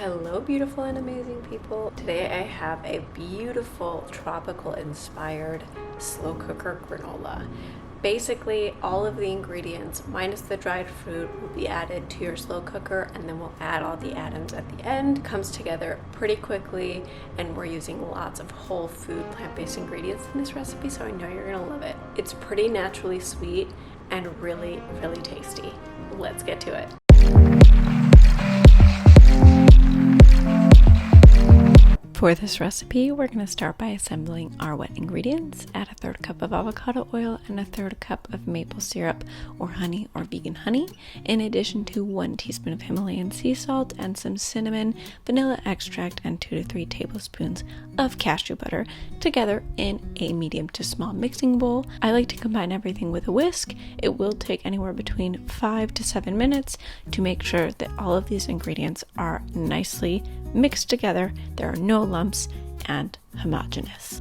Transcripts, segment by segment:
Hello, beautiful and amazing people. Today I have a beautiful tropical inspired slow cooker granola. Basically, all of the ingredients minus the dried fruit will be added to your slow cooker, and then we'll add all the atoms at the end. Comes together pretty quickly, and we're using lots of whole food plant-based ingredients in this recipe, so I know you're gonna love it. It's pretty naturally sweet and really, really tasty. Let's get to it. For this recipe, we're going to start by assembling our wet ingredients. Add a third cup of avocado oil and a third cup of maple syrup or honey or vegan honey, in addition to 1 teaspoon of Himalayan sea salt and some cinnamon, vanilla extract, and 2 to 3 tablespoons of cashew butter together in a medium to small mixing bowl. I like to combine everything with a whisk. It will take anywhere between 5 to 7 minutes to make sure that all of these ingredients are nicely mixed together, there are no lumps, and homogeneous.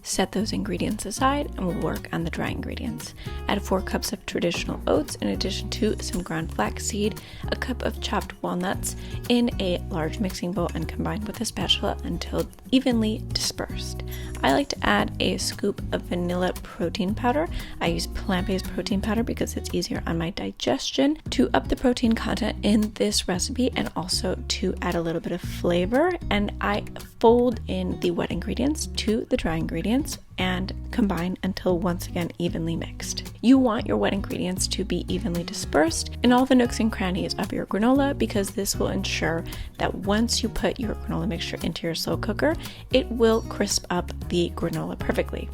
Set those ingredients aside and we'll work on the dry ingredients. Add 4 cups of traditional oats in addition to some ground flaxseed, a cup of chopped walnuts in a large mixing bowl and combine with a spatula until evenly dispersed. I like to add a scoop of vanilla protein powder. I use plant-based protein powder because it's easier on my digestion to up the protein content in this recipe and also to add a little bit of flavor. And I fold in the wet ingredients to the dry ingredients and combine until once again evenly mixed. You want your wet ingredients to be evenly dispersed in all the nooks and crannies of your granola because this will ensure that once you put your granola mixture into your slow cooker, it will crisp up the granola perfectly.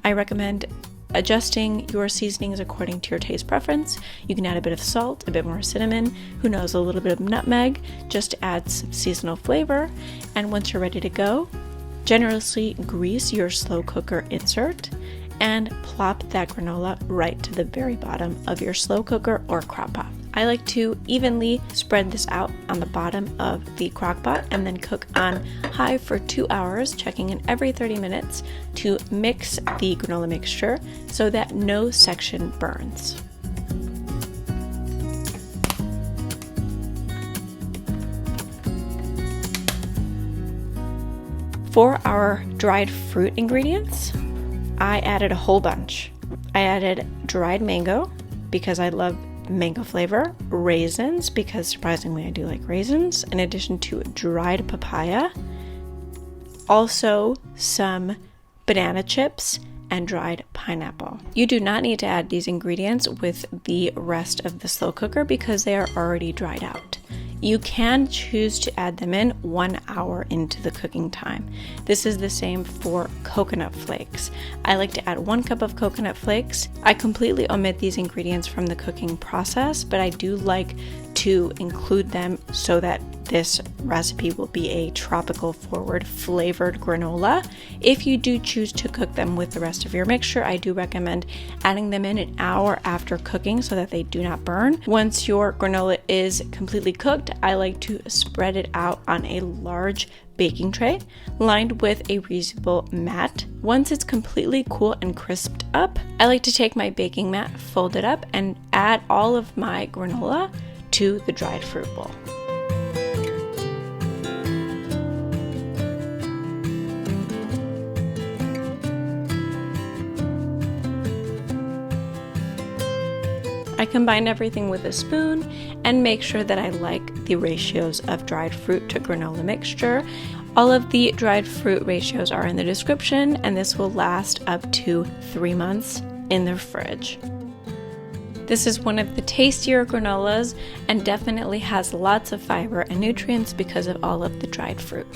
I recommend adjusting your seasonings according to your taste preference. You can add a bit of salt, a bit more cinnamon, who knows, a little bit of nutmeg, just to add some seasonal flavor. And once you're ready to go, generously grease your slow cooker insert and plop that granola right to the very bottom of your slow cooker or crock pot. I like to evenly spread this out on the bottom of the crock pot and then cook on high for 2 hours, checking in every 30 minutes to mix the granola mixture so that no section burns. For our dried fruit ingredients, I added a whole bunch. I added dried mango because I love mango flavor, raisins because surprisingly I do like raisins, in addition to dried papaya, also some banana chips, and dried pineapple. You do not need to add these ingredients with the rest of the slow cooker because they are already dried out. You can choose to add them in 1 hour into the cooking time. This is the same for coconut flakes. I like to add 1 cup of coconut flakes. I completely omit these ingredients from the cooking process, but I do like to include them so that this recipe will be a tropical forward flavored granola. If you do choose to cook them with the rest of your mixture, I do recommend adding them in an hour after cooking so that they do not burn. Once your granola is completely cooked, I like to spread it out on a large baking tray lined with a reusable mat. Once it's completely cool and crisped up, I like to take my baking mat, fold it up, and add all of my granola to the dried fruit bowl. I combine everything with a spoon and make sure that I like the ratios of dried fruit to granola mixture. All of the dried fruit ratios are in the description, and this will last up to 3 months in the fridge. This is one of the tastier granolas and definitely has lots of fiber and nutrients because of all of the dried fruit.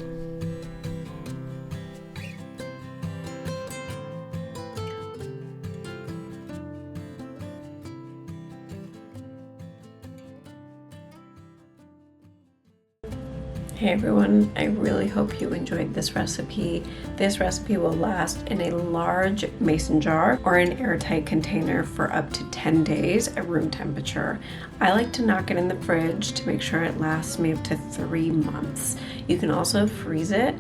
Hey everyone, I really hope you enjoyed this recipe. This recipe will last in a large mason jar or an airtight container for up to 10 days at room temperature. I like to knock it in the fridge to make sure it lasts me up to 3 months. You can also freeze it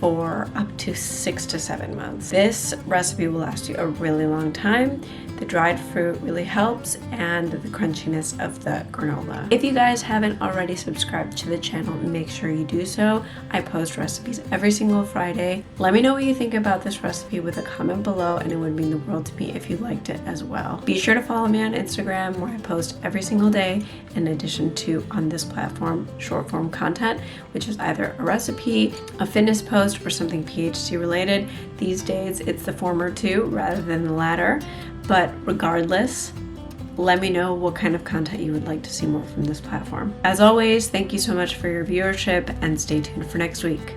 for up to 6 to 7 months. This recipe will last you a really long time. The dried fruit really helps, and the crunchiness of the granola. If you guys haven't already subscribed to the channel, make sure you do so. I post recipes every single Friday. Let me know what you think about this recipe with a comment below, and it would mean the world to me if you liked it as well. Be sure to follow me on Instagram, where I post every single day, in addition to, on this platform, short form content, which is either a recipe, a fitness post, or something PhD related. These days it's the former two rather than the latter, but regardless, let me know what kind of content you would like to see more from this platform. As always, thank you so much for your viewership, and stay tuned for next week.